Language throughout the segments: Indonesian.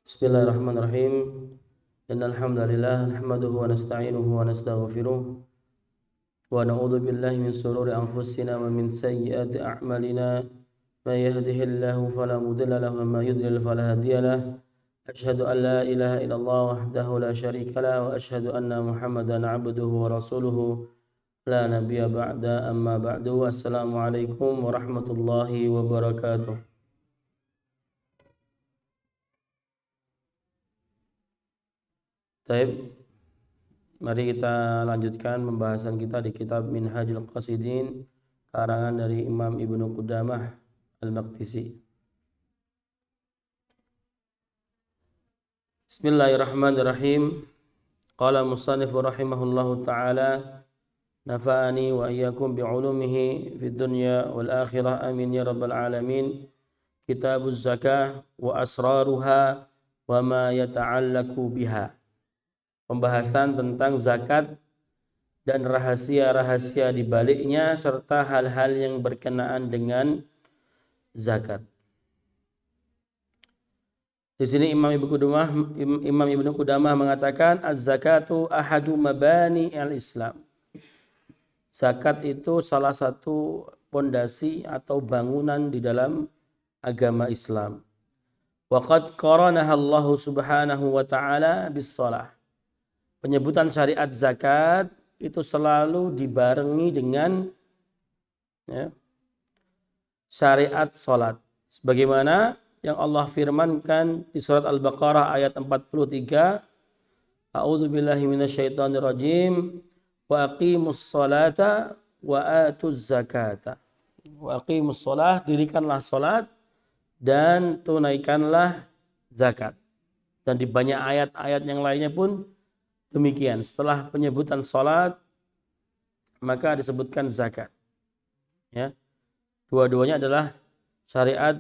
Bismillahirrahmanirrahim. Innal hamdalillah nahmaduhu wa nasta'inuhu wa nastaghfiruh wa na'udzu billahi min shururi anfusina wa min sayyiati a'malina. May yahdihillahu fala mudilla lahu wa may yudlil fala hadiya lahu. Asyhadu an la ilaha illallah wahdahu la syarika lahu wa asyhadu anna Muhammadan 'abduhu wa rasuluhu la nabiyya ba'da. Amma ba'du. Assalamualaikum warahmatullahi wabarakatuh. Baik, mari kita lanjutkan pembahasan kita di kitab Minhajul Qasidin karangan dari Imam Ibnu Qudamah Al-Maqdisi. Bismillahirrahmanirrahim. Qala musannif rahimahullahu ta'ala, nafa'ani wa iyyakum bi'ulumihi fid dunya wal akhirah, amin ya rabbal alamin. Kitabuz zakah wa asraruha wa ma yata'allaqu biha. Pembahasan tentang zakat dan rahasia-rahasia di baliknya serta hal-hal yang berkenaan dengan zakat. Di sini Imam Ibnu Qudamah mengatakan az-zakatu ahadu mabani al-Islam. Zakat itu salah satu pondasi atau bangunan di dalam agama Islam. Wa qad qaranaha Allah Subhanahu wa ta'ala bis-shalah. Penyebutan syariat zakat itu selalu dibarengi dengan syariat salat. Sebagaimana yang Allah firmankan di surat Al-Baqarah ayat 43, A'udzu billahi minasyaitonir rajim, wa aqimus salata wa atuz zakata. Wa aqimus shalah, dirikanlah salat dan tunaikanlah zakat. Dan di banyak ayat-ayat yang lainnya pun demikian. Setelah penyebutan salat maka disebutkan zakat. Ya. Dua-duanya adalah syariat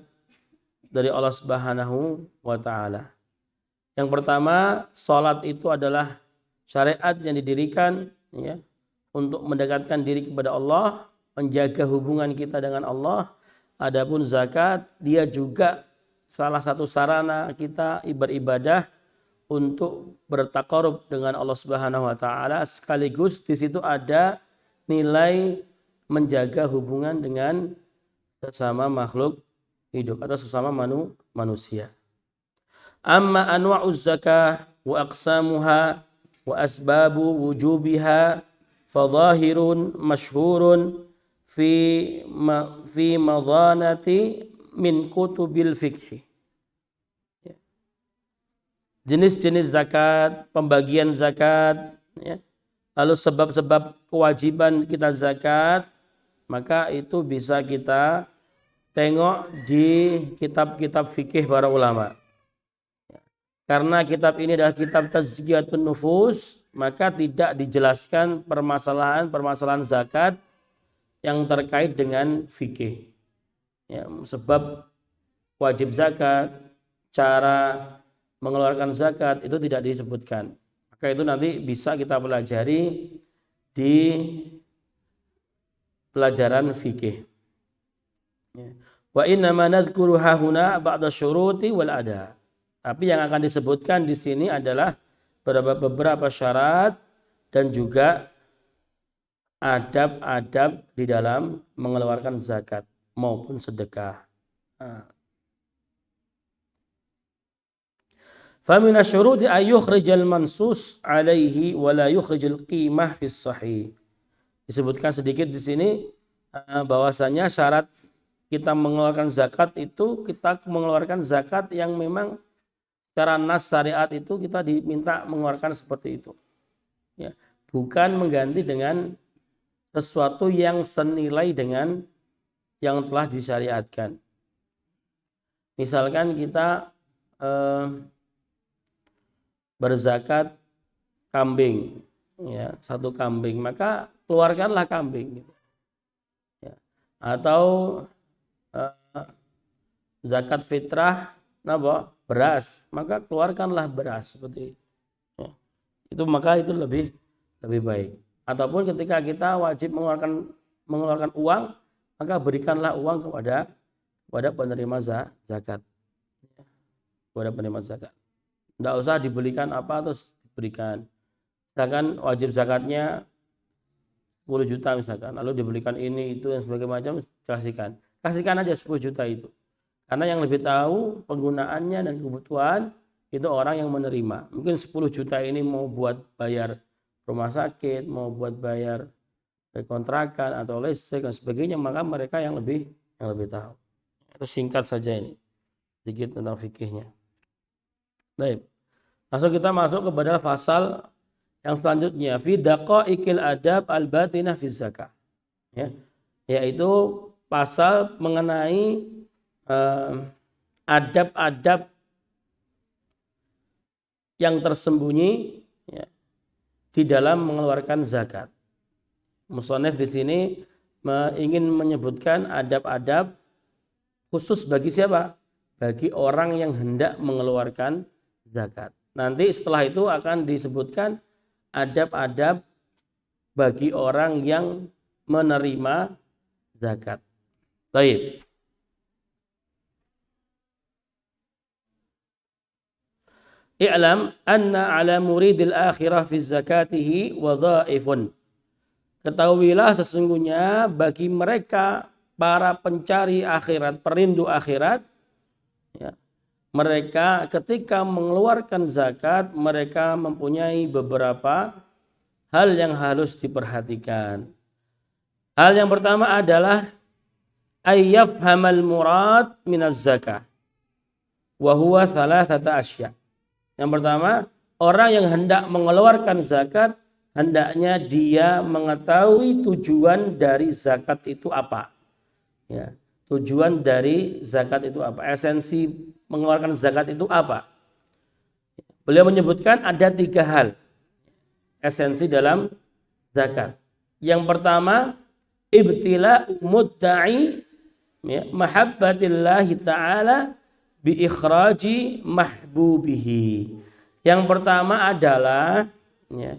dari Allah Subhanahu wa taala. Yang pertama, salat itu adalah syariat yang didirikan untuk mendekatkan diri kepada Allah, menjaga hubungan kita dengan Allah. Adapun zakat, dia juga salah satu sarana kita beribadah untuk bertaqarrub dengan Allah Subhanahu wa taala, sekaligus di situ ada nilai menjaga hubungan dengan sesama makhluk hidup atau sesama manusia. Amma anwa'uz zakah wa aqsamuha wa asbabu wujubiha fadhahirun masyhurun fi madhanati min kutubil fiqh. Jenis-jenis zakat, pembagian zakat, lalu sebab-sebab kewajiban kita zakat, maka itu bisa kita tengok di kitab-kitab fikih para ulama. Karena kitab ini adalah kitab tazkiyatun nufus, maka tidak dijelaskan permasalahan zakat yang terkait dengan fikih. Sebab wajib zakat, cara mengeluarkan zakat itu tidak disebutkan. Maka itu nanti bisa kita pelajari di pelajaran fikih. Wa inna ma nadhkuru hahuna ba'da syuruti wal ada. Tapi yang akan disebutkan di sini adalah beberapa syarat dan juga adab-adab di dalam mengeluarkan zakat maupun sedekah. فَمِنَ الشُّرُوطِ أَنْ يُخْرِجَ الْمَنْصُوص عَلَيْهِ وَلَا يُخْرِجُ الْقِيمَةَ فِي الصَّحِيحِ. Disebutkan sedikit di sini bahwasanya syarat kita mengeluarkan zakat itu kita mengeluarkan zakat yang memang secara nas syariat itu kita diminta mengeluarkan seperti itu. Ya, bukan mengganti dengan sesuatu yang senilai dengan yang telah disyariatkan. Misalkan kita berzakat kambing, satu kambing, maka keluarkanlah kambing. Atau zakat fitrah beras, maka keluarkanlah beras seperti itu. Itu maka itu lebih baik. Ataupun ketika kita wajib mengeluarkan uang, maka berikanlah uang kepada kepada penerima zakat. Kepada penerima zakat. Tidak usah dibelikan apa terus diberikan. Misalkan wajib zakatnya 10 juta misalkan, lalu diberikan ini itu dan sebagainya macam, kasihkan aja 10 juta itu, karena yang lebih tahu penggunaannya dan kebutuhan itu orang yang menerima. Mungkin 10 juta ini mau buat bayar rumah sakit, mau buat bayar kontrakan atau listrik dan sebagainya, maka mereka yang lebih tahu. Itu singkat saja ini sedikit tentang fikihnya. Baik, langsung kita masuk kepada pasal yang selanjutnya, fi daqaiqil adab al-batinah fi zakah. Ya, yaitu pasal mengenai adab-adab yang tersembunyi ya, di dalam mengeluarkan zakat. Musonef di sini ingin menyebutkan adab-adab khusus bagi siapa? Bagi orang yang hendak mengeluarkan zakat. Nanti setelah itu akan disebutkan adab-adab bagi orang yang menerima zakat. Baik. I'lam anna ala muridil akhirah fi zakatihi wadha'ifun. Ketahuilah sesungguhnya bagi mereka para pencari akhirat, perindu akhirat, ya, mereka ketika mengeluarkan zakat, mereka mempunyai beberapa hal yang harus diperhatikan. Hal yang pertama adalah ayyafhamal murad minaz zakah wa huwa thalathata asya. Yang pertama, orang yang hendak mengeluarkan zakat hendaknya dia mengetahui tujuan dari zakat itu apa. Ya, tujuan dari zakat itu apa? Esensi mengeluarkan zakat itu apa? Beliau menyebutkan ada 3 hal esensi dalam zakat. Yang pertama, ibtila mudda'i ya, mahabbatillahi ta'ala bi ikhraji mahbubihi. Yang pertama adalah ya,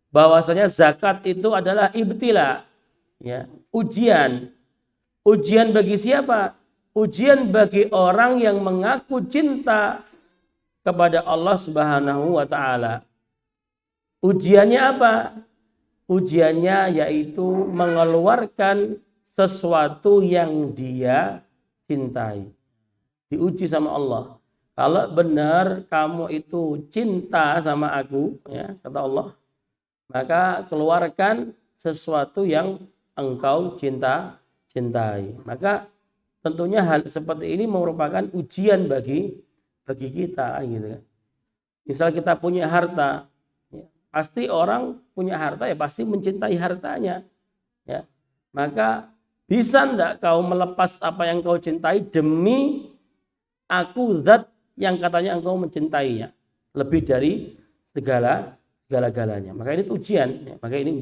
bahwasanya zakat itu adalah ibtila, ya, ujian. Ujian bagi siapa? Ujian bagi orang yang mengaku cinta kepada Allah Subhanahu wa taala. Ujiannya apa? Ujiannya yaitu mengeluarkan sesuatu yang dia cintai. Diuji sama Allah. Kalau benar kamu itu cinta sama aku, ya, kata Allah, maka keluarkan sesuatu yang engkau cintai. Maka tentunya hal seperti ini merupakan ujian bagi kita, gitu kan. Misal kita punya harta, ya, pasti orang punya harta ya pasti mencintai hartanya, ya. Maka bisa enggak kau melepas apa yang kau cintai demi aku zat yang katanya engkau mencintainya lebih dari segala-galanya. Maka ini ujian, ya. Maka ini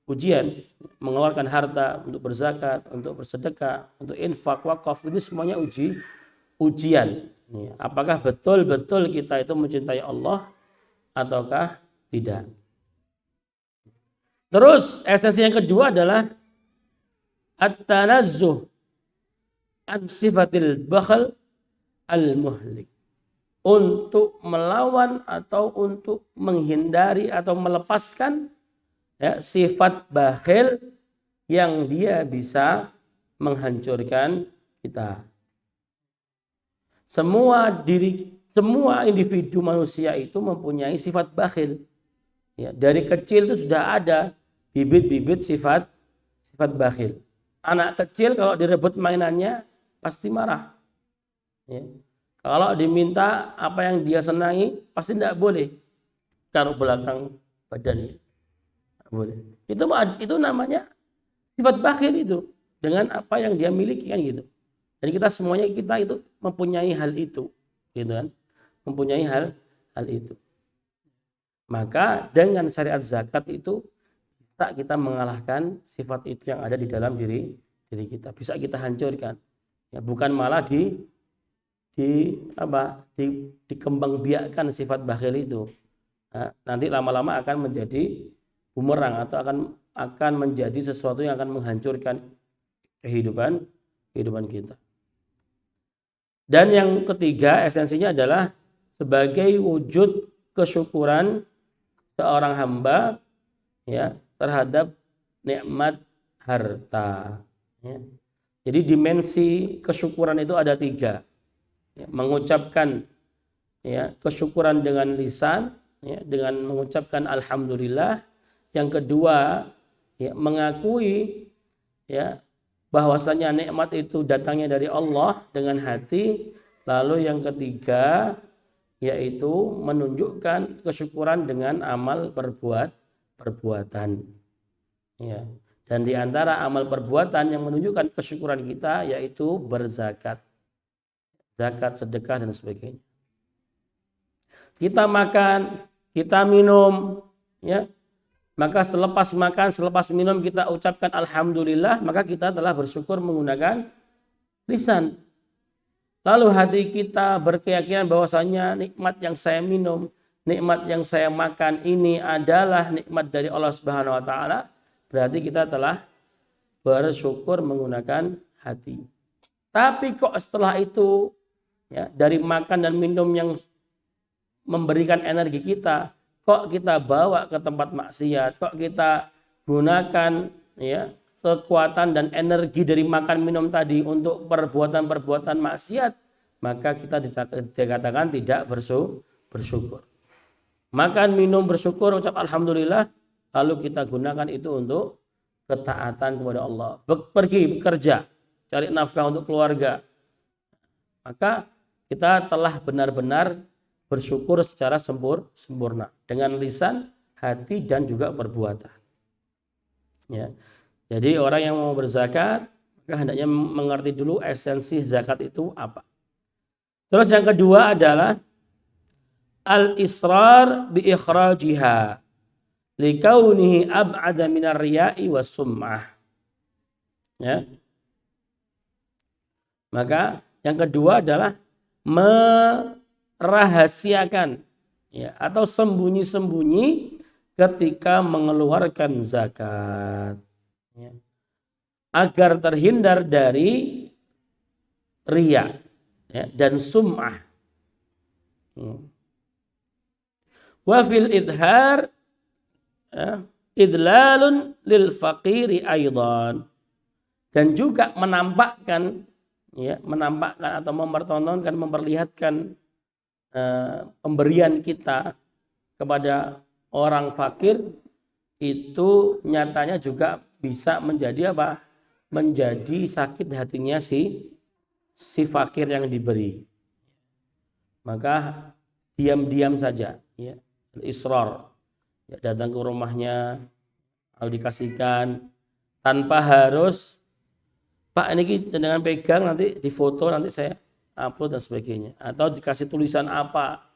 ujian mengeluarkan harta untuk berzakat, untuk bersedekah, untuk infak, wakaf, ini semuanya ujian. Apakah betul-betul kita itu mencintai Allah ataukah tidak? Terus esensi yang kedua adalah at-tanazzuh an sifatil bakhl al-muhlik. Untuk melawan atau untuk menghindari atau melepaskan ya, sifat bakhil yang dia bisa menghancurkan kita. Semua individu manusia itu mempunyai sifat bakhil. Ya, dari kecil itu sudah ada bibit-bibit sifat bakhil. Anak kecil kalau direbut mainannya pasti marah. Ya. Kalau diminta apa yang dia senangi pasti tidak boleh taruh belakang badannya. Boleh. Itu namanya sifat bakhil itu dengan apa yang dia miliki kan gitu. Dan kita semuanya itu mempunyai hal itu, gitu kan? Mempunyai hal itu. Maka dengan syariat zakat itu bisa kita mengalahkan sifat itu yang ada di dalam diri kita. Bisa kita hancurkan. Ya, bukan malah dikembangbiakkan sifat bakhil itu. Nah, nanti lama-lama akan menjadi bumerang atau akan menjadi sesuatu yang akan menghancurkan kehidupan kita. Dan yang ketiga esensinya adalah sebagai wujud kesyukuran seorang hamba ya terhadap nikmat harta. Ya. Jadi dimensi kesyukuran itu ada 3. Ya, mengucapkan ya kesyukuran dengan lisan, ya, dengan mengucapkan alhamdulillah. Yang kedua, ya, mengakui ya bahwasanya nikmat itu datangnya dari Allah dengan hati. Lalu yang ketiga yaitu menunjukkan kesyukuran dengan amal perbuatan. Ya. Dan di antara amal perbuatan yang menunjukkan kesyukuran kita yaitu berzakat. Zakat, sedekah dan sebagainya. Kita makan, kita minum, ya. Maka selepas makan, selepas minum kita ucapkan alhamdulillah, maka kita telah bersyukur menggunakan lisan. Lalu hati kita berkeyakinan bahwasanya nikmat yang saya minum, nikmat yang saya makan ini adalah nikmat dari Allah Subhanahu wa taala. Berarti kita telah bersyukur menggunakan hati. Tapi kok setelah itu ya, dari makan dan minum yang memberikan energi kita, kok kita bawa ke tempat maksiat, kok kita gunakan ya kekuatan dan energi dari makan minum tadi untuk perbuatan-perbuatan maksiat, maka kita dikatakan tidak bersyukur. Makan minum bersyukur, ucap alhamdulillah, lalu kita gunakan itu untuk ketaatan kepada Allah. Pergi bekerja, cari nafkah untuk keluarga. Maka kita telah benar-benar bersyukur secara sempurna dengan lisan, hati dan juga perbuatan. Ya. Jadi orang yang mau berzakat maka hendaknya mengerti dulu esensi zakat itu apa. Terus yang kedua adalah al-israr bi ikhrajiha likaunihi ab'ada minar riya'i was sum'ah. Ya. Maka yang kedua adalah merahasiakan ya atau sembunyi-sembunyi ketika mengeluarkan zakat ya, agar terhindar dari riya ya, dan sum'ah. Wa fil idhar ya, idlalun lil faqiri aidan, dan juga menampakkan atau mempertontonkan, memperlihatkan pemberian kita kepada orang fakir itu nyatanya juga bisa menjadi apa? Menjadi sakit hatinya si fakir yang diberi. Maka diam-diam saja, ya, israr, ya, datang ke rumahnya, lalu dikasihkan tanpa harus Pak ini dengan pegang nanti difoto nanti saya upload dan sebagainya, atau dikasih tulisan apa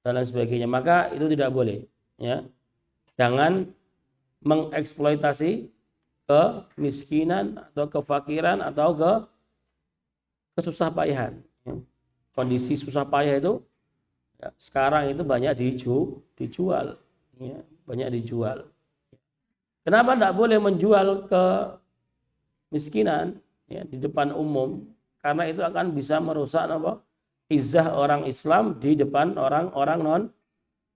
dan lain sebagainya, maka itu tidak boleh ya. Jangan mengeksploitasi kemiskinan atau kefakiran atau kesusah payahan. Kondisi susah payah itu ya, sekarang itu banyak dijual ya, banyak dijual. Kenapa tidak boleh menjual ke miskinan ya, di depan umum? Karena itu akan bisa merusak apa? Izzah orang Islam di depan orang-orang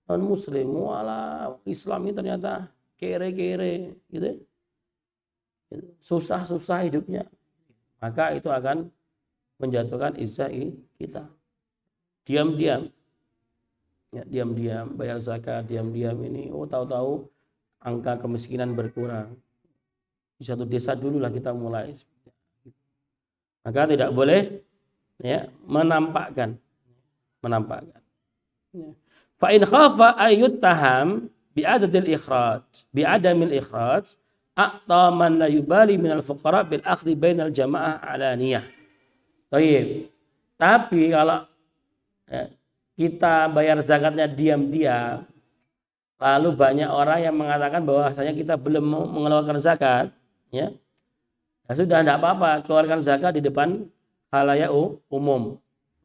non muslim. Walah, Islam ini ternyata kere-kere gitu. Susah-susah hidupnya. Maka itu akan menjatuhkan izzah kita. Diam-diam. Ya, diam-diam bayar zakat, diam-diam ini tahu-tahu angka kemiskinan berkurang. Di satu desa dulu lah kita mulai. Maka tidak boleh ya menampakkan. Ya. Fa in khafa ayyuttaham bi'adamil ikhraj a'ta man la yubali minal fuqara bil akhdhi bainal jamaah alaniyah. Baik. Tapi kalau ya, kita bayar zakatnya diam-diam, lalu banyak orang yang mengatakan bahwasanya kita belum mengeluarkan zakat, ya sudah, tidak apa-apa, keluarkan zakat di depan khalayak umum.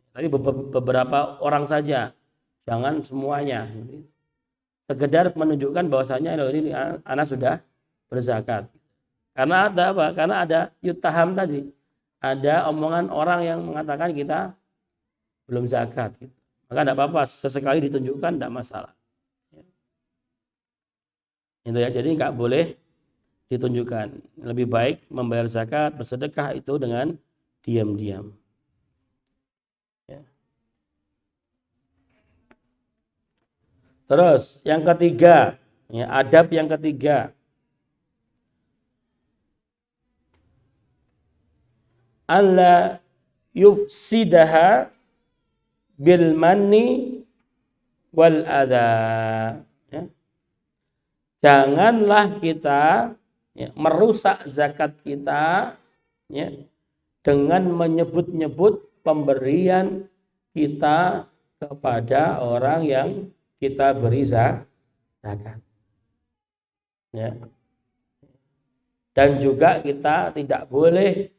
Tapi beberapa orang saja, jangan semuanya. Sekedar menunjukkan bahwasanya ini anak sudah berzakat. Karena ada apa? Karena ada yuttaham tadi. ada omongan orang yang mengatakan kita belum zakat, gitu. Maka tidak apa-apa, sesekali ditunjukkan tidak masalah. Itu ya, jadi nggak boleh ditunjukkan. Lebih baik membayar zakat, bersedekah itu dengan diam-diam. Ya. Terus yang ketiga, ya, adab yang ketiga, alla yufsidaha bil manni wal adha. Ya. Janganlah kita merusak zakat kita dengan menyebut-nyebut pemberian kita kepada orang yang kita beri zakat. Dan juga kita tidak boleh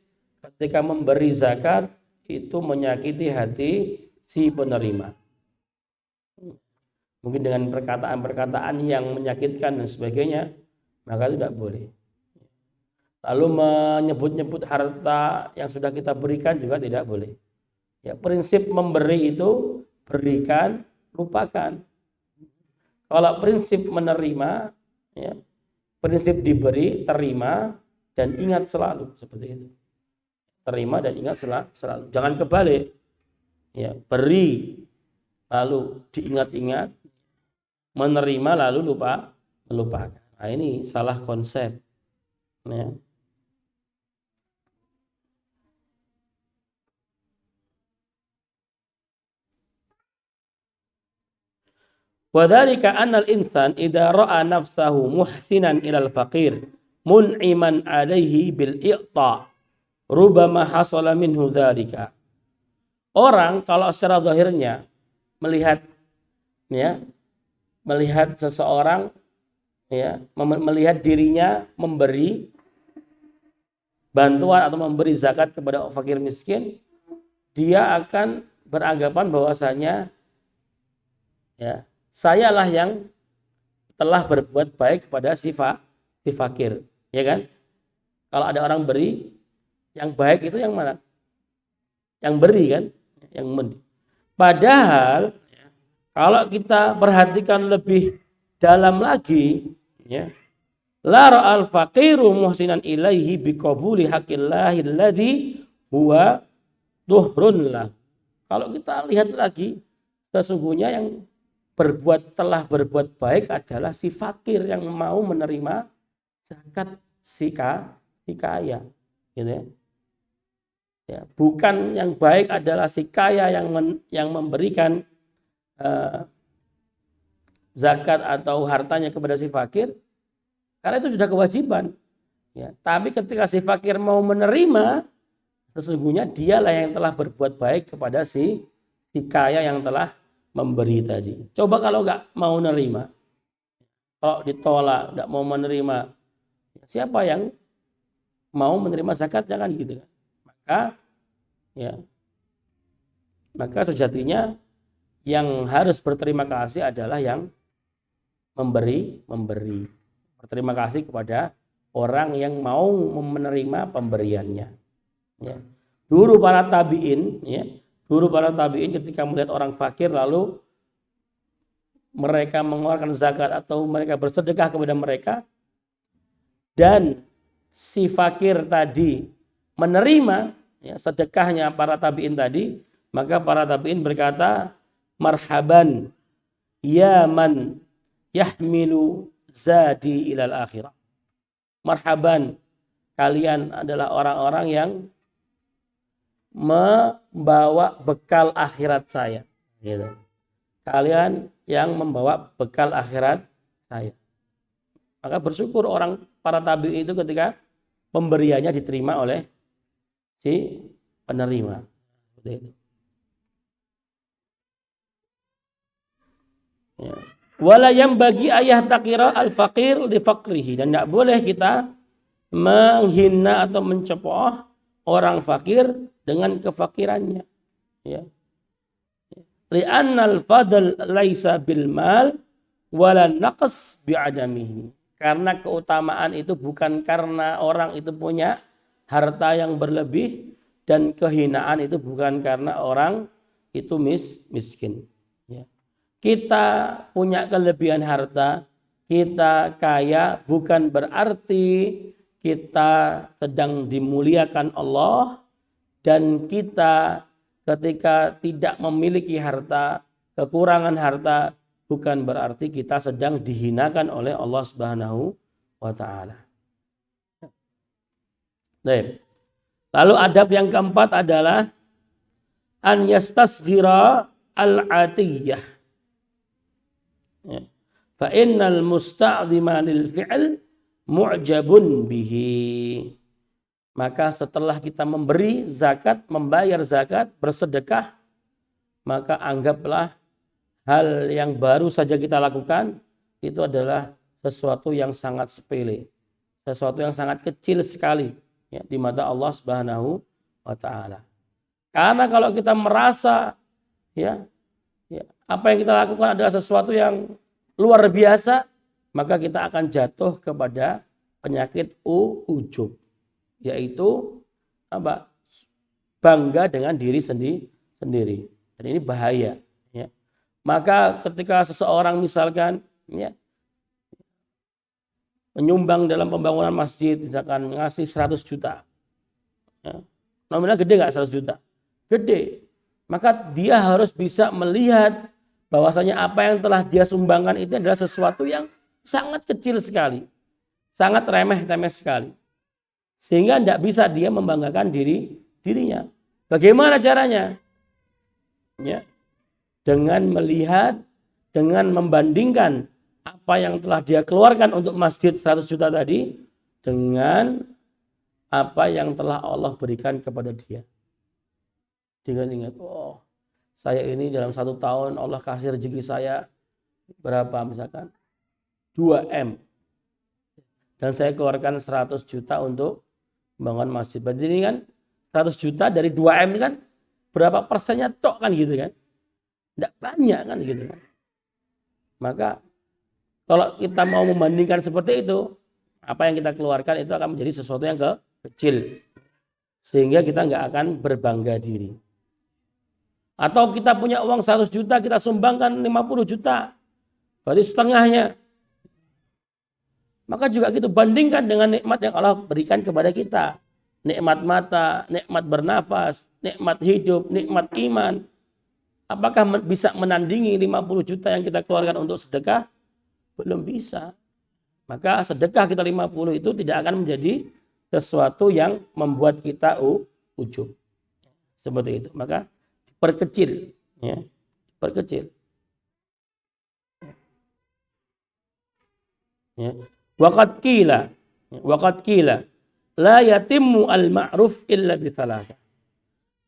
ketika memberi zakat itu menyakiti hati si penerima. Mungkin dengan perkataan-perkataan yang menyakitkan dan sebagainya, maka itu tidak boleh. Lalu menyebut-nyebut harta yang sudah kita berikan juga tidak boleh. Ya, prinsip memberi itu berikan, lupakan. Kalau prinsip menerima, ya, prinsip diberi, terima, dan ingat selalu, seperti itu. Terima dan ingat selalu. Jangan kebalik. Ya, beri, lalu diingat-ingat, menerima lalu melupakan. Nah, ini salah konsep. Ya. Wadzalika annal insan idza ra'a nafsahu muhsinan ilal faqir mun'iman alaihi bil i'ta rubama hasala minhu dzalika. Orang kalau secara zahirnya melihat seseorang melihat dirinya memberi bantuan atau memberi zakat kepada fakir miskin, dia akan beranggapan bahwasanya sayalah yang telah berbuat baik kepada si fakir, ya kan? Kalau ada orang beri, yang baik itu yang mana? Yang beri kan? Yang memberi. Padahal kalau kita perhatikan lebih dalam lagi, la ra'al faqiru muhsinan ilaihi biqabuli haqqillahi alladzi huwa duhrun lah. Kalau kita lihat lagi, sesungguhnya yang telah berbuat baik adalah si fakir yang mau menerima zakat si kaya, gitu ya. Bukan yang baik adalah si kaya yang memberikan zakat atau hartanya kepada si fakir, karena itu sudah kewajiban. Tapi ketika si fakir mau menerima, sesungguhnya dialah yang telah berbuat baik kepada si kaya yang telah memberi tadi. Coba kalau nggak mau menerima, kalau ditolak, nggak mau menerima, siapa yang mau menerima zakat? Jangan gitu kan. Maka sejatinya yang harus berterima kasih adalah yang memberi. Berterima kasih kepada orang yang mau menerima pemberiannya. Dulu para tabi'in, ketika melihat orang fakir lalu mereka mengeluarkan zakat atau mereka bersedekah kepada mereka, dan si fakir tadi menerima sedekahnya para tabi'in tadi, maka para tabi'in berkata, marhaban ya man yahmilu zadi ilal akhirah. Marhaban, kalian adalah orang-orang yang membawa bekal akhirat saya, gitu. Kalian yang membawa bekal akhirat saya. Maka bersyukur para tabi'in itu ketika pemberiannya diterima oleh si penerima. Seperti itu. Wala yang bagi ayah takira al fakir li fakrihi, dan tidak boleh kita menghina atau mencepoh orang fakir dengan kefakirannya. Li'annal fadl laisa bil mal wala naqs bi'adamihi. Karena keutamaan itu bukan karena orang itu punya harta yang berlebih, dan kehinaan itu bukan karena orang itu miskin. Ya. Kita punya kelebihan harta, kita kaya bukan berarti kita sedang dimuliakan Allah, dan kita ketika tidak memiliki harta, kekurangan harta, bukan berarti kita sedang dihinakan oleh Allah Subhanahu wa ta'ala. Lalu adab yang keempat adalah an yastasghira al-atiyah. Fa innal musta'zima lil fi'l mu'jabun bihi. Maka setelah kita memberi zakat, membayar zakat, bersedekah, maka anggaplah hal yang baru saja kita lakukan itu adalah sesuatu yang sangat sepele, sesuatu yang sangat kecil sekali ya, di mata Allah Subhanahu wa ta'ala. Karena kalau kita merasa ya, apa yang kita lakukan adalah sesuatu yang luar biasa, maka kita akan jatuh kepada penyakit ujub, yaitu apa? Bangga dengan diri sendiri. Dan ini bahaya. Ya. Maka ketika seseorang misalkan ya, menyumbang dalam pembangunan masjid, misalkan ngasih 100 juta. Ya. Nominal gede nggak 100 juta? Gede. Maka dia harus bisa melihat bahwasanya apa yang telah dia sumbangkan itu adalah sesuatu yang sangat kecil sekali. Sangat remeh-temeh sekali. Sehingga tidak bisa dia membanggakan dirinya. Bagaimana caranya? Ya. Dengan melihat, dengan membandingkan apa yang telah dia keluarkan untuk masjid 100 juta tadi dengan apa yang telah Allah berikan kepada dia. Dengan ingat, oh saya ini dalam 1 tahun Allah kasih rezeki saya berapa misalkan 2M. Dan saya keluarkan 100 juta untuk membangun masjid. Berarti ini kan 100 juta dari 2M ini kan berapa persennya tok kan gitu kan. Tidak banyak kan gitu kan. Maka kalau kita mau membandingkan seperti itu, apa yang kita keluarkan itu akan menjadi sesuatu yang kecil. Sehingga kita nggak akan berbangga diri. Atau kita punya uang 100 juta, kita sumbangkan 50 juta. Berarti setengahnya. Maka juga gitu, bandingkan dengan nikmat yang Allah berikan kepada kita. Nikmat mata, nikmat bernafas, nikmat hidup, nikmat iman. Apakah bisa menandingi 50 juta yang kita keluarkan untuk sedekah? Belum bisa. Maka sedekah kita 50 itu tidak akan menjadi sesuatu yang membuat kita ujub. Seperti itu. Maka perkecil. Ya. Perkecil. Ya. Waqad qila la yatimmu al-ma'ruf illa bi thalatha.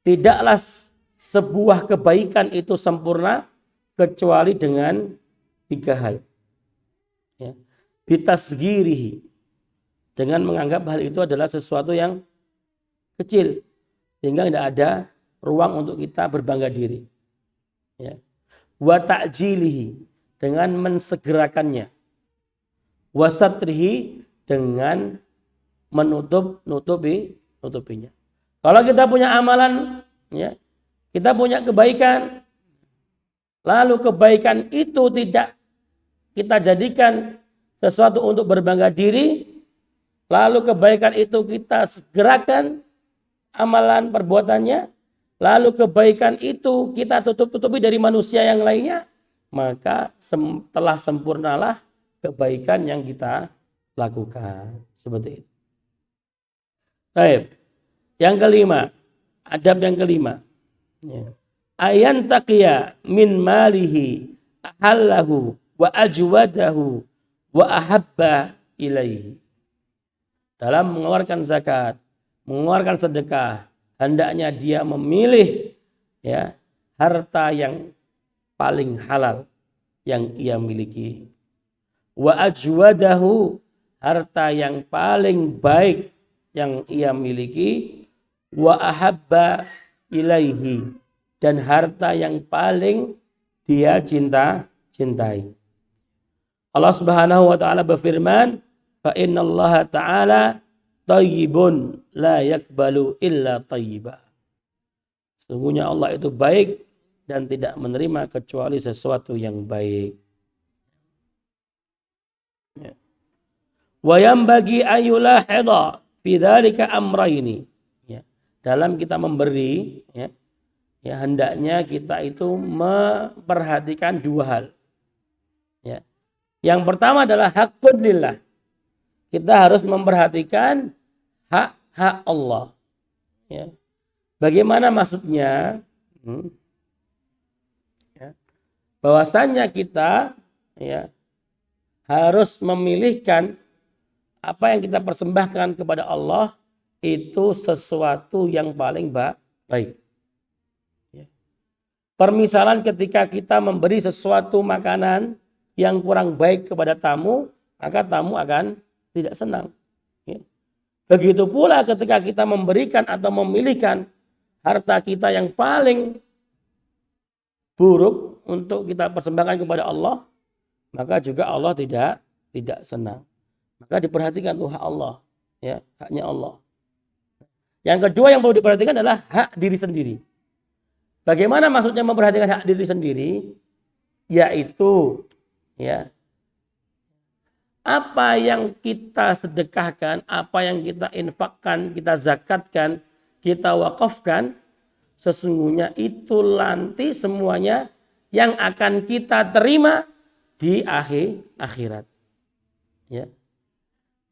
Tidaklah sebuah kebaikan itu sempurna kecuali dengan 3 hal. Ya. Bitasghirihi, dengan menganggap hal itu adalah sesuatu yang kecil sehingga tidak ada ruang untuk kita berbangga diri. Ya. Wa ta'jilihi, dengan mensegerakannya. Wasatrihi, dengan menutupinya. Kalau kita punya amalan, ya, kita punya kebaikan, lalu kebaikan itu tidak kita jadikan sesuatu untuk berbangga diri, lalu kebaikan itu kita segerakan amalan perbuatannya, lalu kebaikan itu kita tutupi dari manusia yang lainnya, maka telah sempurnalah kebaikan yang kita lakukan. Seperti itu. Baik. Yang kelima, adab yang kelima. Ya. Ayan taqiya min malihi ahallahu wa ajwadahu wa ahabba ilaihi. Dalam mengeluarkan zakat, mengeluarkan sedekah, hendaknya dia memilih ya harta yang paling halal yang ia miliki. Wa ajwadahu, harta yang paling baik yang ia miliki. Wa ahabba ilaihi, dan harta yang paling dia cintai. Allah Subhanahu wa taala berfirman, fa innallaha ta'ala thayyibun la yakbalu illa thayyiba. Sesungguhnya Allah itu baik dan tidak menerima kecuali sesuatu yang baik. Ya. Wa yambagi ayyulahidha fi dzalika amrayni. Ya. Dalam kita memberi, ya, ya hendaknya kita itu memperhatikan dua hal. Ya. Yang pertama adalah haqqun lillah. Kita harus memperhatikan hak-hak Allah. Ya. Bagaimana maksudnya? Ya. Bahwasannya kita, ya, harus memilihkan apa yang kita persembahkan kepada Allah itu sesuatu yang paling baik. Ya. Permisalan ketika kita memberi sesuatu makanan yang kurang baik kepada tamu, maka tamu akan tidak senang. Ya. Begitu pula ketika kita memberikan atau memilihkan harta kita yang paling buruk untuk kita persembahkan kepada Allah, maka juga Allah tidak senang. Maka diperhatikan tuh hak Allah, ya, haknya Allah. Yang kedua yang perlu diperhatikan adalah hak diri sendiri. Bagaimana maksudnya memperhatikan hak diri sendiri? Yaitu, ya, apa yang kita sedekahkan, apa yang kita infakkan, kita zakatkan, kita wakafkan, sesungguhnya itu nanti semuanya yang akan kita terima di akhirat. Ya.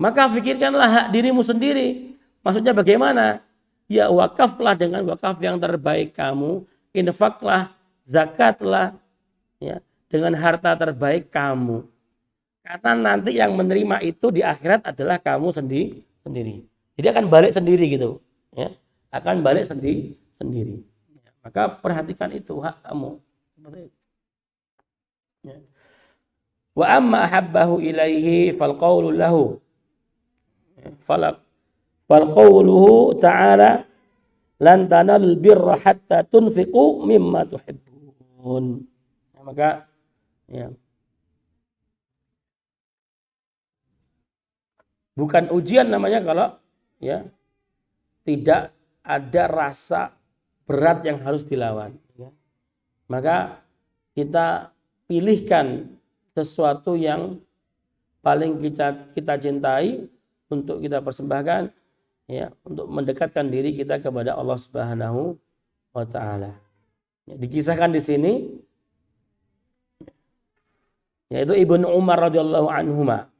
Maka pikirkanlah hak dirimu sendiri. Maksudnya bagaimana? Ya wakaflah dengan wakaf yang terbaik kamu, infaklah, zakatlah, ya, dengan harta terbaik kamu. Karena nanti yang menerima itu di akhirat adalah kamu sendiri. Jadi akan balik sendiri gitu, ya. Akan balik sendiri. Maka perhatikan itu hak kamu. Ya. Wa amma ahabbahu ilaihi fal qawlu lahu. Fal qawluhu ta'ala lan tanalul birra hatta tunfiqu mimma tuhibbun. Maka, ya, bukan ujian namanya kalau, ya, tidak ada rasa berat yang harus dilawan. Ya. Maka kita pilihkan sesuatu yang paling kita cintai untuk kita persembahkan, ya, untuk mendekatkan diri kita kepada Allah Subhanahu wa taala. Ya, dikisahkan di sini yaitu Ibnu Umar radhiyallahu anhuma.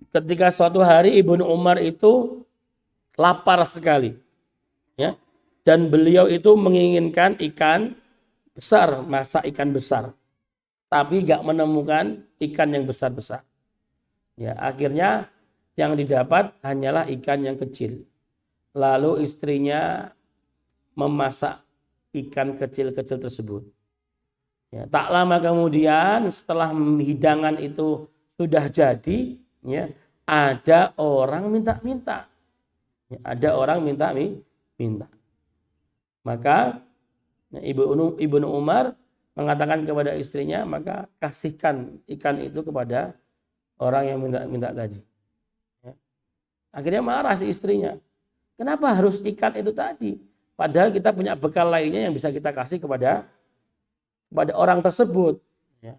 Ketika suatu hari Ibnu Umar itu lapar sekali, ya, dan beliau itu menginginkan ikan besar, masak ikan besar, tapi gak menemukan ikan yang besar-besar. Ya, akhirnya yang didapat hanyalah ikan yang kecil. Lalu istrinya memasak ikan kecil-kecil tersebut. Ya, tak lama kemudian setelah hidangan itu sudah jadi, ya, ada orang minta-minta. Ya, ada orang minta. Maka Ibnu Umar mengatakan kepada istrinya, maka kasihkan ikan itu kepada orang yang minta tadi. Ya. Akhirnya marah si istrinya. Kenapa harus ikan itu tadi? Padahal kita punya bekal lainnya yang bisa kita kasih kepada orang tersebut. Ya.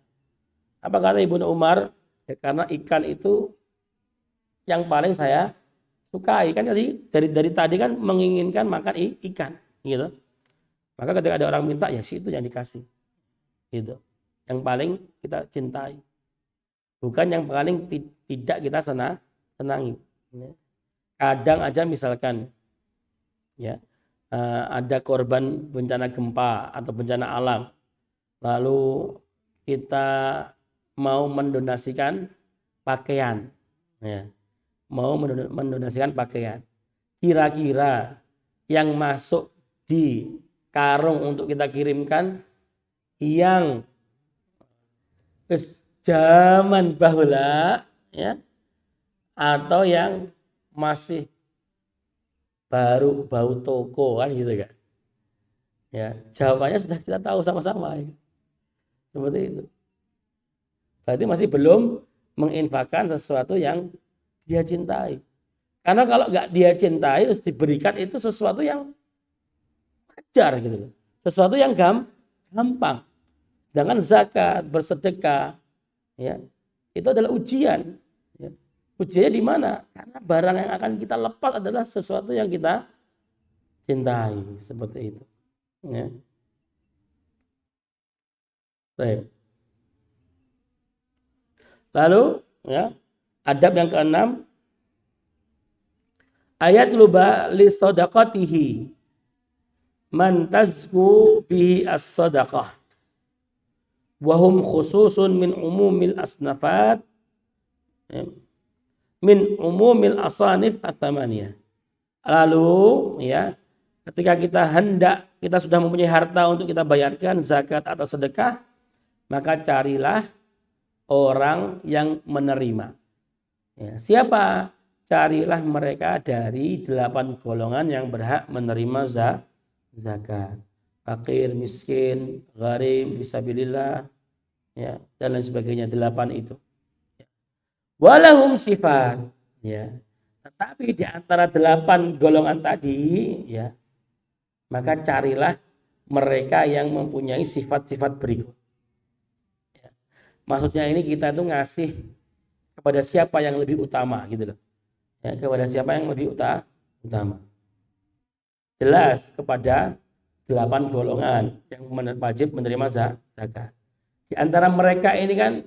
Apa kata Ibnu Umar? Ya, karena ikan itu yang paling saya sukai. Kan dari tadi kan menginginkan makan ikan, gitu. Maka ketika ada orang minta, ya situ yang dikasih, gitu. Yang paling kita cintai, bukan yang paling tidak kita senangi. Kadang aja misalkan, ya, ada korban bencana gempa atau bencana alam, lalu kita mau mendonasikan pakaian, ya, mau mendonasikan pakaian, kira-kira yang masuk di karung untuk kita kirimkan yang zaman bahula, ya, atau yang masih baru bau toko, kan gitu kan? Ya, jawabannya sudah kita tahu sama-sama, ya. Seperti itu. Berarti masih belum menginfakkan sesuatu yang dia cintai. Karena kalau nggak dia cintai terus diberikan itu sesuatu yang wajar gitu loh. Sesuatu yang gampang. Dengan zakat, bersedekah, ya, itu adalah ujian. Ya. Ujiannya di mana? Karena barang yang akan kita lepas adalah sesuatu yang kita cintai, seperti itu. Ya. Baik. Lalu, ya, adab yang keenam, ayat luba li sadaqatihi man tazku bihi as-sadaqah wahum khususun min umumil asnafat, ya, min umumil asanif at-tamaniyah. Lalu, ya, ketika kita sudah mempunyai harta untuk kita bayarkan zakat atau sedekah, maka carilah orang yang menerima. Ya, siapa? Carilah mereka dari 8 golongan yang berhak menerima zakat. Fakir, miskin, gharib, fisabilillah, ya, dan lain sebagainya, 8 itu. Walahum sifat, ya. Tetapi di antara 8 golongan tadi, ya, maka carilah mereka yang mempunyai sifat-sifat berikut. Ya. Maksudnya ini kita tuh ngasih kepada siapa yang lebih utama gitu loh. Ya, kepada siapa yang lebih utama. Jelas kepada 8 golongan yang wajib menerima zakat. Di antara mereka ini kan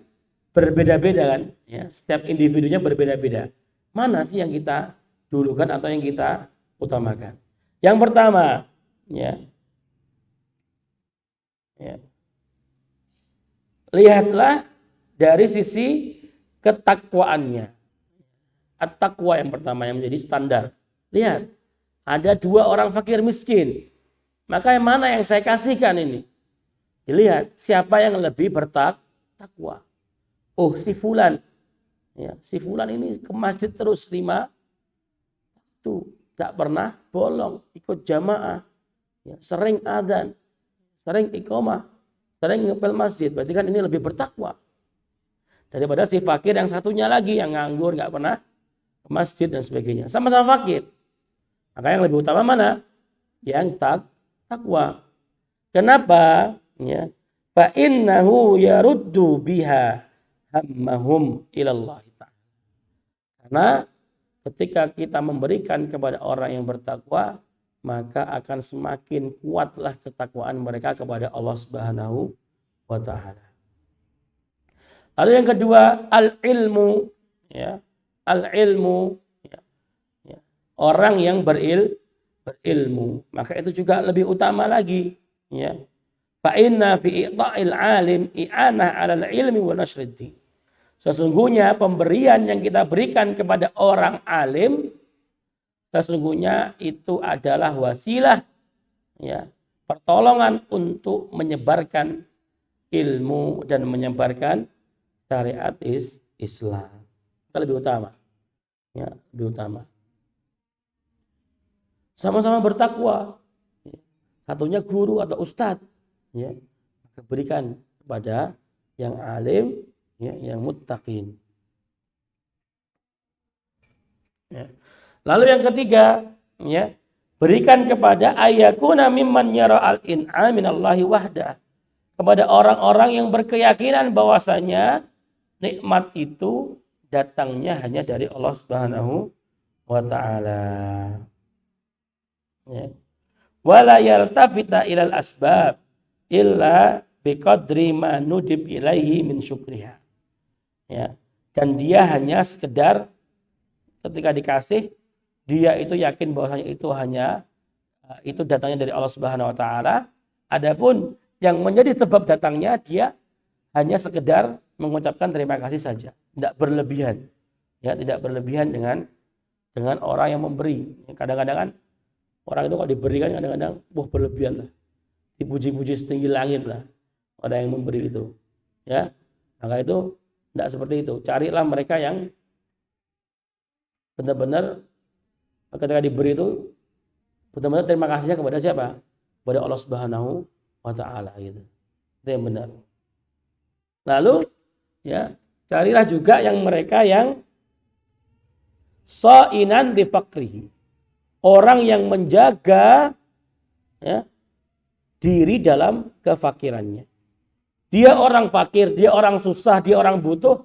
berbeda-beda kan, ya, setiap individunya berbeda-beda. Mana sih yang kita dulukan atau yang kita utamakan? Yang pertama, ya, lihatlah dari sisi ketakwaannya. At-taqwa yang pertama yang menjadi standar. Lihat, ada 2 orang fakir miskin. Maka yang mana yang saya kasihkan ini? Dilihat siapa yang lebih bertakwa. Oh, si fulan. Ya, si fulan ini ke masjid terus 5 waktu, tak pernah bolong, ikut jamaah. Ya, sering adzan, sering iqamah, sering ngepel masjid. Berarti kan ini lebih bertakwa daripada si fakir yang satunya lagi yang nganggur, nggak pernah ke masjid dan sebagainya. Sama-sama fakir. Maka yang lebih utama mana? Yang takwa. Kenapa? Ya. Fa innahu yaruddu biha hammahum ilallah ta'ala. Karena ketika kita memberikan kepada orang yang bertakwa, maka akan semakin kuatlah ketakwaan mereka kepada Allah Subhanahu wa taala. Lalu yang kedua, al-ilmu, ya. Al-ilmu, ya. Ya. Orang yang berilmu, maka itu juga lebih utama lagi, ya. Fa inna fi i'ta'il alim i'anah 'alal ilmi wa nasriddin. Sesungguhnya pemberian yang kita berikan kepada orang alim, sesungguhnya itu adalah wasilah, ya, pertolongan untuk menyebarkan ilmu dan menyebarkan syariat Islam. Itu lebih utama, ya, lebih utama. Sama-sama bertakwa, satunya guru atau ustadz, ya, berikan kepada yang alim, ya, yang muttaqin. Ya. Lalu yang ketiga, ya, berikan kepada ayyakuna mimman yara al-in'am minallahi wahda, kepada orang-orang yang berkeyakinan bahwasanya nikmat itu datangnya hanya dari Allah Subhanahu wa taala. Ya. Wala yaltafita ilal asbab illa biqadri ma nudib ilaihi min syukriha. Ya. Dan dia hanya sekedar ketika dikasih, dia itu yakin bahwasanya itu datangnya dari Allah Subhanahu wa taala. Adapun yang menjadi sebab datangnya, dia hanya sekedar mengucapkan terima kasih saja, tidak berlebihan. Ya, tidak berlebihan dengan orang yang memberi. Kadang-kadang kan orang itu kalau diberikan kadang-kadang berlebihan lah. Dipuji-puji setinggi langit lah orang yang memberi itu. Ya. Maka itu tidak seperti itu. Carilah mereka yang benar-benar ketika diberi itu benar-benar terima kasihnya kepada siapa? Kepada Allah Subhanahu wa taala gitu. Itu yang benar. Lalu, ya, carilah juga yang mereka yang sha'inan li faqrihi. Orang yang menjaga, ya, diri dalam kefakirannya. Dia orang fakir, dia orang susah, dia orang butuh,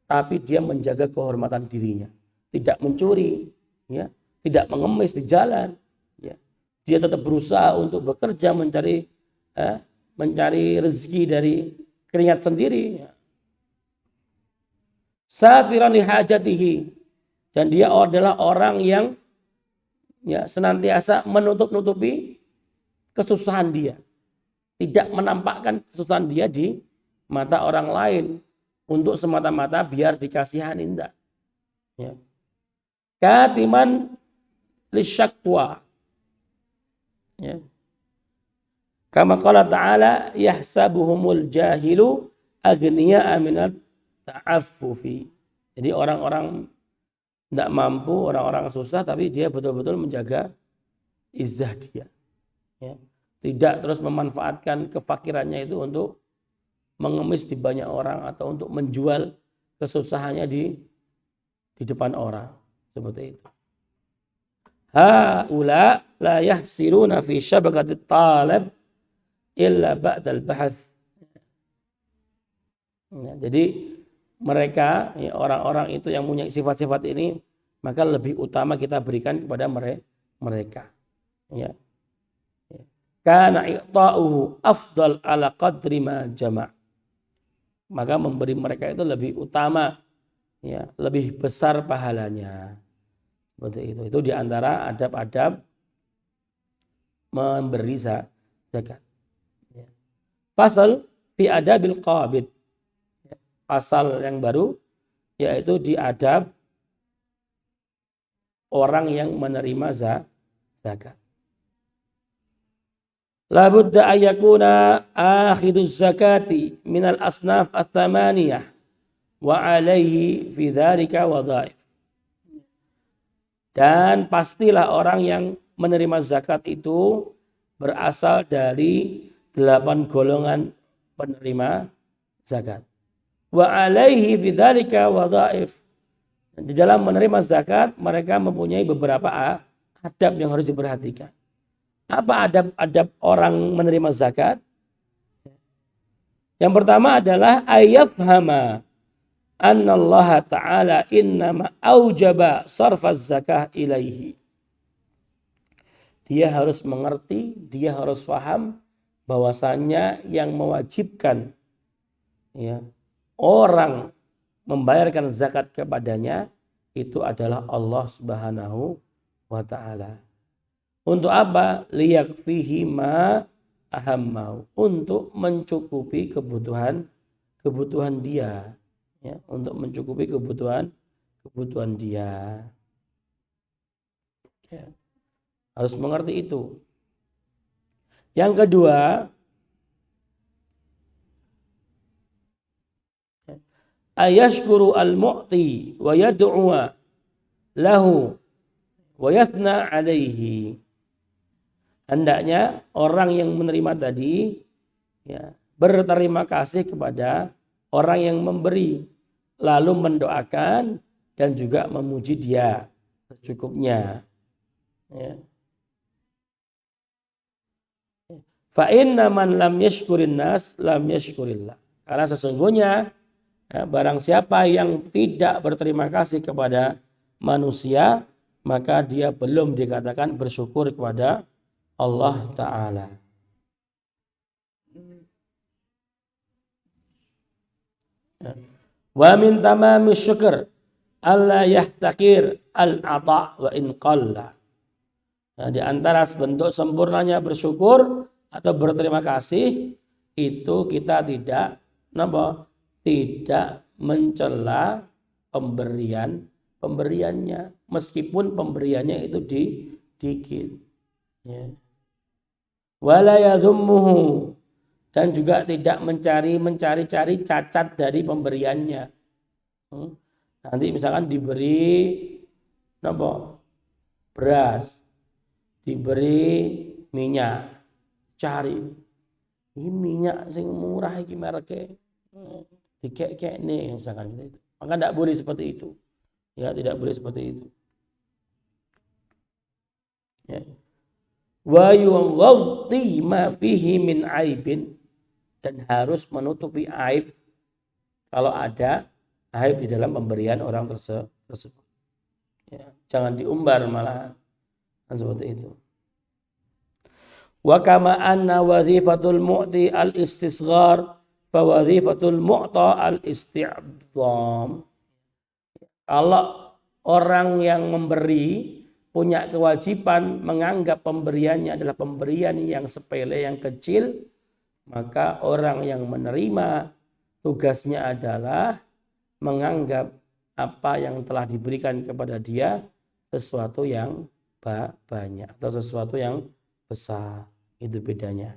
tapi dia menjaga kehormatan dirinya. Tidak mencuri, ya, tidak mengemis di jalan. Ya. Dia tetap berusaha untuk bekerja mencari rezeki dari keringat sendiri. Ya. Satiran li hajatihi, dan dia adalah orang yang senantiasa menutup-nutupi kesusahan dia. Tidak menampakkan kesusahan dia di mata orang lain untuk semata-mata biar dikasihani, enggak. Ya. Katiman lisyakwa. Ya. Kama qala ta'ala yahsabuhumul jahilu aghniya'a minat ta'affufi. Jadi orang-orang tidak mampu, orang-orang susah, tapi dia betul-betul menjaga izzah dia. Ya. Tidak terus memanfaatkan kefakirannya itu untuk mengemis di banyak orang atau untuk menjual kesusahannya di depan orang. Seperti itu. Haula la yahsiruna fi syabakatit talab illa ba'dal bahath. Ya, jadi mereka, orang-orang itu yang punya sifat-sifat ini, maka lebih utama kita berikan kepada mereka. Ya. Kana i'ta'uhu afdal ala qadri ma jama'. Maka memberi mereka itu lebih utama, ya, lebih besar pahalanya. Seperti itu. Itu diantara adab-adab memberi zakat. Ya. Pasal fi adabil qabid. Pasal yang baru yaitu di adab orang yang menerima zakat. La budda ayyakuna akhiduz zakati minal asnaf at-thamaniyah wa alaihi fi dzalika wadhaif. Dan pastilah orang yang menerima zakat itu berasal dari 8 golongan penerima zakat. Wa alaihi fi dzalika wadhaif. Di dalam menerima zakat mereka mempunyai beberapa adab yang harus diperhatikan. Apa adab-adab orang menerima zakat? Yang pertama adalah ayafhama annallaha ta'ala innama aujaba sarfaz zakah ilaihi. Dia harus mengerti, dia harus paham bahwasannya yang mewajibkan, ya, orang membayarkan zakat kepadanya itu adalah Allah Subhanahu wa ta'ala. Untuk apa? Liyakfihi ma ahammau. Untuk mencukupi kebutuhan dia. Ya, untuk mencukupi kebutuhan dia. Ya. Harus mengerti itu. Yang kedua, ayashkuru al-mu'ti wa yad'uwa lahu wa yathna alaihi. Hendaknya orang yang menerima tadi, ya, berterima kasih kepada orang yang memberi, lalu mendoakan dan juga memuji dia secukupnya. Ya. Fa inna man lam yashkurin nas lam yashkurillah. Karena sesungguhnya, ya, barang siapa yang tidak berterima kasih kepada manusia, maka dia belum dikatakan bersyukur kepada Allah Ta'ala. Wa min tamami syukur alla yahtakir al-ata' wa in qalla. Nah, di antara bentuk sempurnanya bersyukur atau berterima kasih itu kita tidak mencela pemberiannya meskipun pemberiannya itu dikit. Ya. Wala yadhummuhu, dan juga tidak mencari-cari cacat dari pemberiannya. Nanti misalkan diberi beras, diberi minyak, cari ini minyak sing murah iki mereke, dikek-kek nih misalkan gitu. Maka tidak boleh seperti itu. Ya, tidak boleh seperti itu. Ya. wa yughaddi ma fihi min aibin, dan harus menutupi aib kalau ada aib di dalam pemberian orang tersebut. Ya, jangan diumbar malahan, kan seperti itu. Wa kama anna wazifatul mu'ti al-istisghar fa wazifatul mu'ta al-isti'dham. Kalau orang yang memberi punya kewajiban menganggap pemberiannya adalah pemberian yang sepele, yang kecil, maka orang yang menerima tugasnya adalah menganggap apa yang telah diberikan kepada dia sesuatu yang banyak atau sesuatu yang besar. Itu bedanya.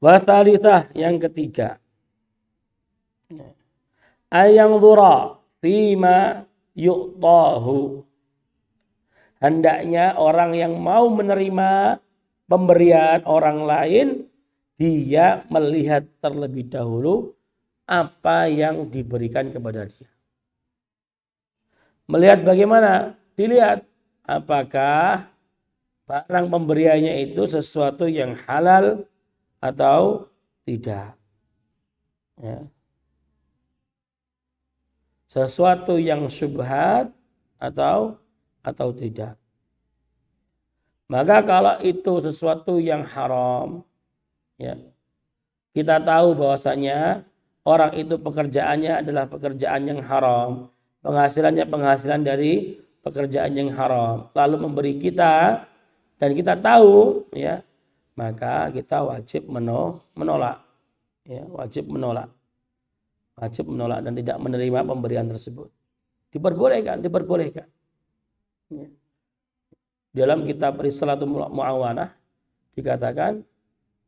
Wasalitsah, yang ketiga, ayang dhura fima yu'tahu. Hendaknya orang yang mau menerima pemberian orang lain, dia melihat terlebih dahulu apa yang diberikan kepada dia. Melihat bagaimana? Dilihat apakah barang pemberiannya itu sesuatu yang halal atau tidak. Ya. Sesuatu yang syubhat atau tidak. Maka kalau itu sesuatu yang haram, ya, kita tahu bahwasanya orang itu pekerjaannya adalah pekerjaan yang haram, penghasilannya penghasilan dari pekerjaan yang haram, lalu memberi kita dan kita tahu, ya, maka kita wajib menolak, ya, wajib menolak dan tidak menerima pemberian tersebut. Diperbolehkan. Ya. Dalam kitab Risalatul Mu'awanah dikatakan,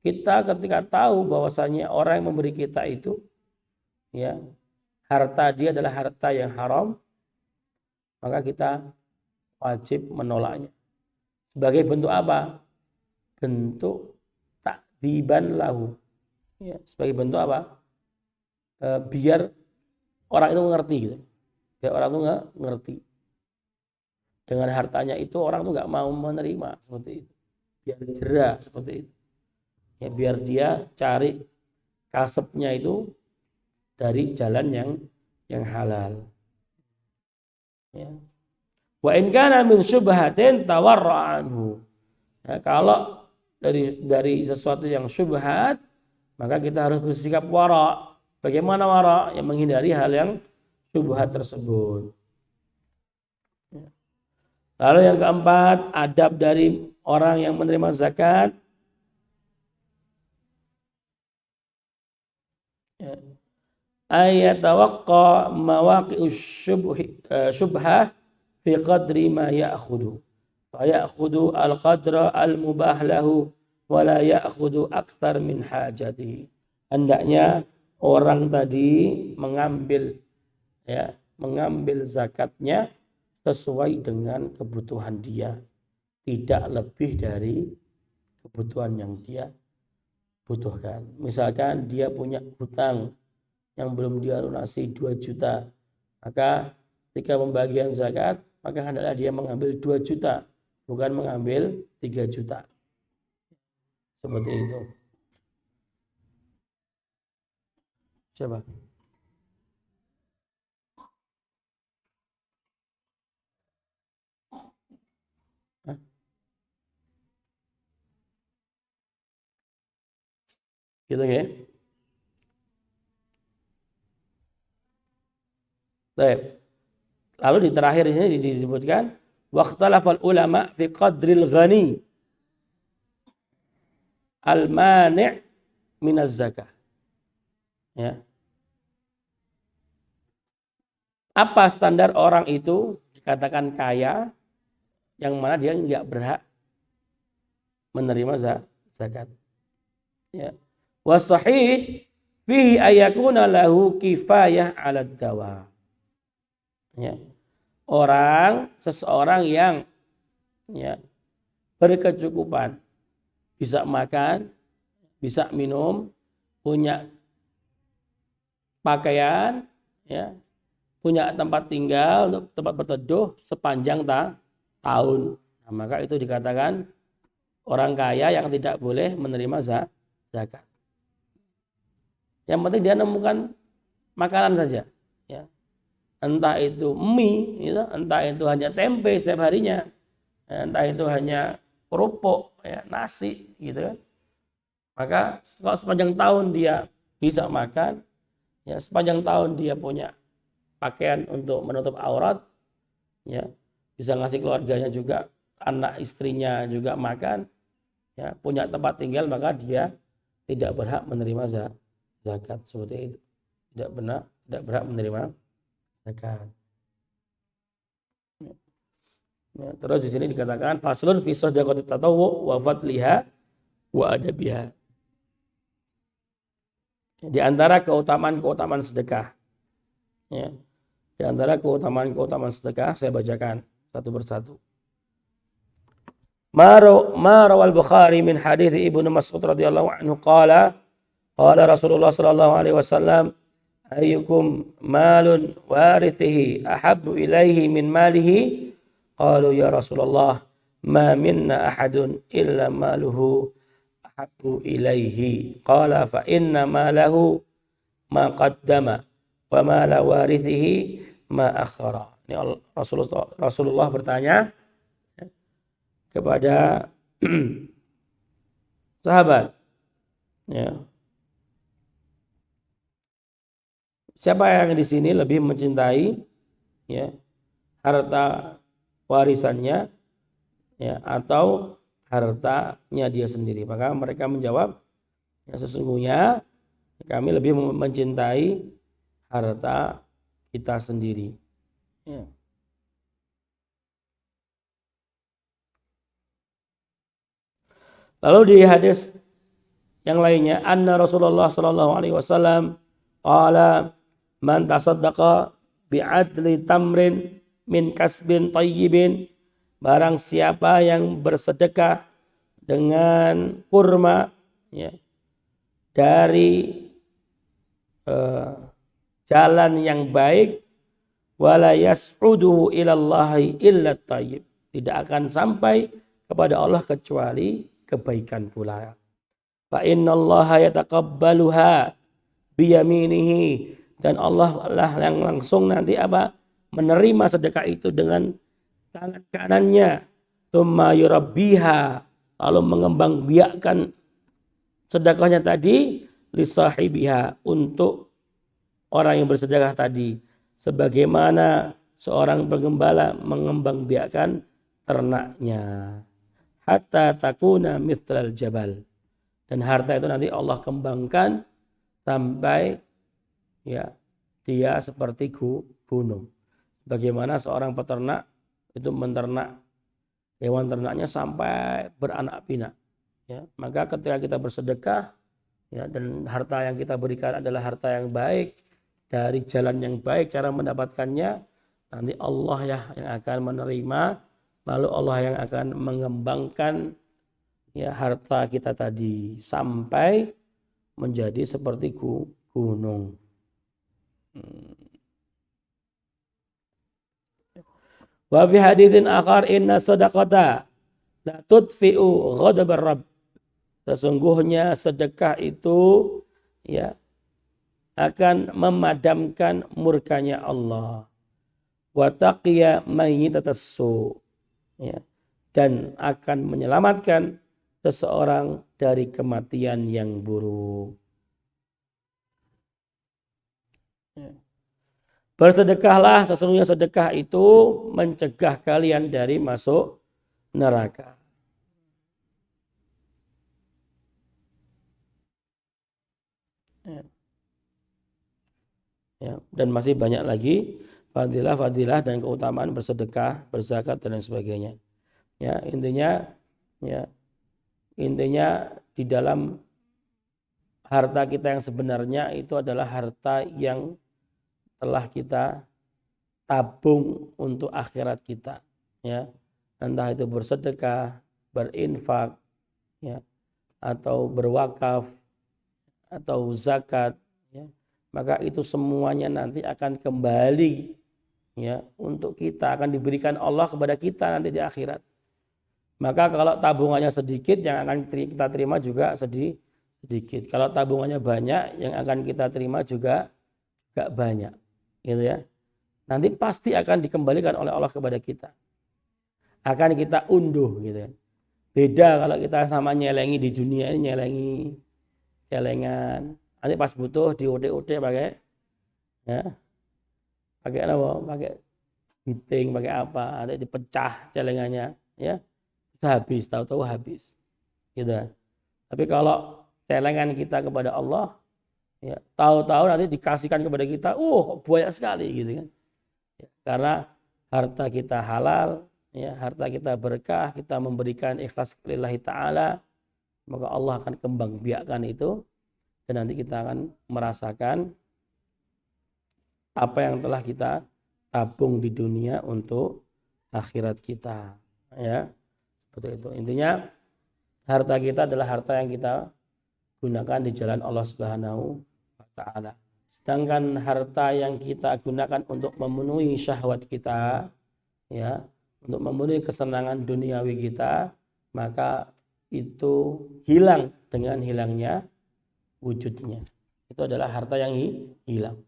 kita ketika tahu bahwasanya orang yang memberi kita itu, ya, harta dia adalah harta yang haram, maka kita wajib menolaknya. Sebagai bentuk apa? Bentuk takdiban lahu. Ya, sebagai bentuk apa? Biar orang itu ngerti gitu. Biar orang itu ngerti. Dengan hartanya itu orang itu nggak mau menerima seperti itu. Biar jerah seperti itu. Ya, biar dia cari kasabnya itu dari jalan yang halal. Ya. Wa in kana min syubhatin tawarra anhu. Ya, kalau dari sesuatu yang syubhat, maka kita harus bersikap wara. Bagaimana wara? Yang menghindari hal yang syubhat tersebut. Ya. Lalu yang keempat, adab dari orang yang menerima zakat. Ya. Ayatawaqqa mawaqi'us syubhah fi qadri ma ya'khudhu. Fa ya'khudhu al-qadra al-mubah lahu wa la ya'khudhu aktsar min hajatihi. Hendaknya orang tadi mengambil zakatnya sesuai dengan kebutuhan dia, tidak lebih dari kebutuhan yang dia butuhkan. Misalkan dia punya hutang yang belum dia lunasi 2 juta, maka ketika pembagian zakat, maka hendaklah dia mengambil 2 juta, bukan mengambil 3 juta. Seperti itu. Coba. Gitu ya. Baik. Lalu di terakhir di sini disebutkan waqtalafal ulama fi qadril ghani al-mani' minaz zakah. Ya. Apa standar orang itu dikatakan kaya yang mana dia enggak berhak menerima zakat. Ya. Wasahih fihi ayakuna lahu kifayah 'ala dawa. Ya. Seseorang yang, ya, berkecukupan, bisa makan, bisa minum, punya pakaian, ya, punya tempat tinggal, tempat berteduh sepanjang tahun. Nah, maka itu dikatakan orang kaya yang tidak boleh menerima zakat. Yang penting dia nemukan makanan saja, ya. Entah itu mie, gitu, entah itu hanya tempe setiap harinya, entah itu hanya kerupuk, ya, nasi, gitu kan. Maka kalau sepanjang tahun dia bisa makan, ya, sepanjang tahun dia punya pakaian untuk menutup aurat, ya, bisa ngasih keluarganya juga, anak istrinya juga makan, ya, punya tempat tinggal, maka dia tidak berhak menerima zakat seperti itu. Tidak berhak menerima zakat. Ya, terus di sini dikatakan faslun fi shadaqati tatawwu wa fadliha wa adabiha. Di antara keutamaan sedekah, ya. Di antara keutamaan sedekah saya bacakan satu persatu. Ma rawal Bukhari min hadits Ibnu Mas'ud radhiyallahu anhu qala Rasulullah sallallahu alaihi wasallam ayyukum malun warithihi ahabbu ilaihi min malihi qalu ya Rasulullah ma minna ahadun illa maluhu ahabbu ilaihi qala fa inna malahu ma qaddama wa mala warithihi ma akhara. Ini Rasulullah bertanya kepada sahabat, ya, siapa yang di sini lebih mencintai, ya, harta warisannya, ya, atau hartanya dia sendiri? Maka mereka menjawab, ya, sesungguhnya kami lebih mencintai harta kita sendiri. Ya. Lalu di hadis yang lainnya, anna Rasulullah sallallahu alaihi wasallam qala man tasaddaqa bi'adli tamrin min kasbin tayyibin, barang siapa yang bersedekah dengan kurma, ya, dari jalan yang baik, wala yas'udu ilallahi illa tayyib, tidak akan sampai kepada Allah kecuali kebaikan pula. Fa innallaha yataqabbaluha biyaminihi, dan Allah lah yang langsung nanti menerima sedekah itu dengan tangan kanannya. Tsumma yurabbiha, lalu mengembangbiakkan sedekahnya tadi lisahibiha, untuk orang yang bersedekah tadi, sebagaimana seorang penggembala mengembangbiakkan ternaknya, hatta takuna mithlal jabal, dan harta itu nanti Allah kembangkan sampai, ya, dia seperti gunung. Bagaimana seorang peternak itu menternak hewan ternaknya sampai beranak pinak, ya, maka ketika kita bersedekah, ya, dan harta yang kita berikan adalah harta yang baik, dari jalan yang baik cara mendapatkannya, nanti Allah, ya, yang akan menerima, lalu Allah yang akan mengembangkan, ya, harta kita tadi sampai menjadi seperti gunung. Wa fi haditsin akhar inna sadaqata la tudfi'u ghadabar rabb, sesungguhnya sedekah itu, ya, akan memadamkan murkanya Allah. Wa taqiya mayyitatas su, ya, dan akan menyelamatkan seseorang dari kematian yang buruk. Ya. Bersedekahlah, sesungguhnya sedekah itu mencegah kalian dari masuk neraka. Ya. Ya, dan masih banyak lagi fadilah dan keutamaan bersedekah, berzakat, dan lain sebagainya. Ya, intinya di dalam harta kita yang sebenarnya itu adalah harta yang telah kita tabung untuk akhirat kita, ya, entah itu bersedekah, berinfak, ya, atau berwakaf, atau zakat, ya, maka itu semuanya nanti akan kembali, ya, untuk kita, akan diberikan Allah kepada kita nanti di akhirat. Maka kalau tabungannya sedikit, yang akan kita terima juga sedikit. Kalau tabungannya banyak, yang akan kita terima juga gak banyak, gitu ya. Nanti pasti akan dikembalikan oleh Allah kepada kita. Akan kita unduh, gitu ya. Beda kalau kita sama nyelengi di dunia ini, nyelengi celengan. Nanti pas butuh diutik-utik pakai, ya, pakai apa? Pakai biting, pakai apa? Nanti dipecah celengannya, ya. Habis, tahu-tahu habis, gitu. Tapi kalau celengan kita kepada Allah, ya, tahu-tahu nanti dikasihkan kepada kita, banyak sekali, gitu kan. Ya, karena harta kita halal, ya, harta kita berkah, kita memberikan ikhlas lillahi ta'ala, maka Allah akan kembang biakkan itu, dan nanti kita akan merasakan apa yang telah kita tabung di dunia untuk akhirat kita, ya. Seperti itu. Intinya harta kita adalah harta yang kita gunakan di jalan Allah Subhanahu wa taala. Sedangkan harta yang kita gunakan untuk memenuhi syahwat kita, ya, untuk memenuhi kesenangan duniawi kita, maka itu hilang dengan hilangnya wujudnya. Itu adalah harta yang hilang.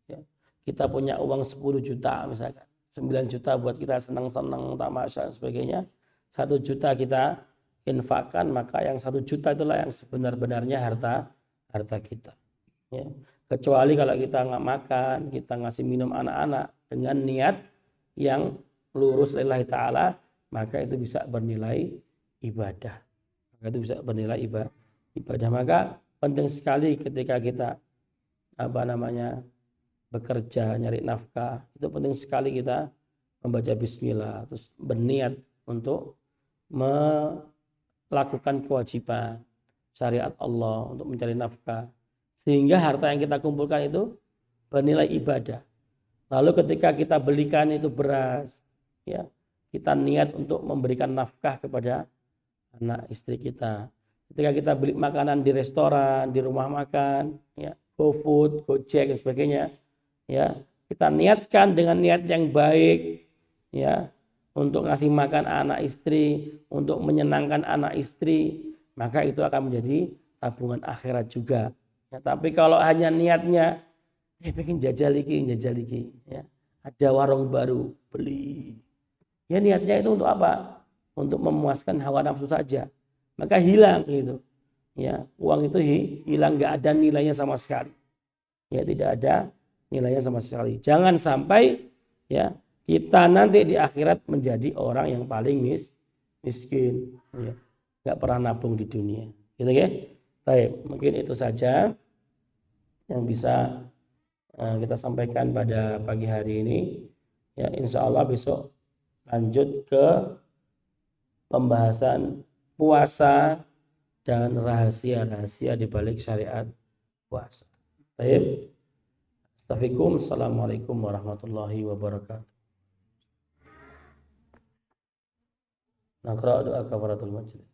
Ya. Kita punya uang 10 juta misalkan, 9 juta buat kita senang-senang, tamasya dan sebagainya. 1 juta kita infakkan, maka yang 1 juta itulah yang sebenar-benarnya harta kita. Ya. Kecuali kalau kita nggak makan, kita ngasih minum anak-anak dengan niat yang lurus lillahi ta'ala, maka itu bisa bernilai ibadah. Maka itu bisa bernilai ibadah. Maka penting sekali ketika kita bekerja, nyari nafkah, itu penting sekali kita membaca bismillah, terus berniat untuk melakukan kewajiban syariat Allah untuk mencari nafkah, sehingga harta yang kita kumpulkan itu bernilai ibadah. Lalu ketika kita belikan itu beras, ya, kita niat untuk memberikan nafkah kepada anak istri kita. Ketika kita beli makanan di restoran, di rumah makan, ya, GoFood, Gojek dan sebagainya, ya, kita niatkan dengan niat yang baik, ya, untuk ngasih makan anak istri, untuk menyenangkan anak istri, maka itu akan menjadi tabungan akhirat juga. Ya, tapi kalau hanya niatnya, pengen jajal iki, ya, ada warung baru, beli. Ya niatnya itu untuk apa? Untuk memuaskan hawa nafsu saja. Maka hilang gitu. Ya, uang itu hilang, nggak ada nilainya sama sekali. Ya, tidak ada nilainya sama sekali. Jangan sampai, ya, kita nanti di akhirat menjadi orang yang paling miskin, ya, nggak pernah nabung di dunia, gitu ya. Baik, mungkin itu saja yang bisa kita sampaikan pada pagi hari ini. Ya, insya Allah besok lanjut ke pembahasan puasa dan rahasia-rahasia di balik syariat puasa. Baik, Assalamualaikum warahmatullahi wabarakatuh. Naqra doa kafaratul majlis.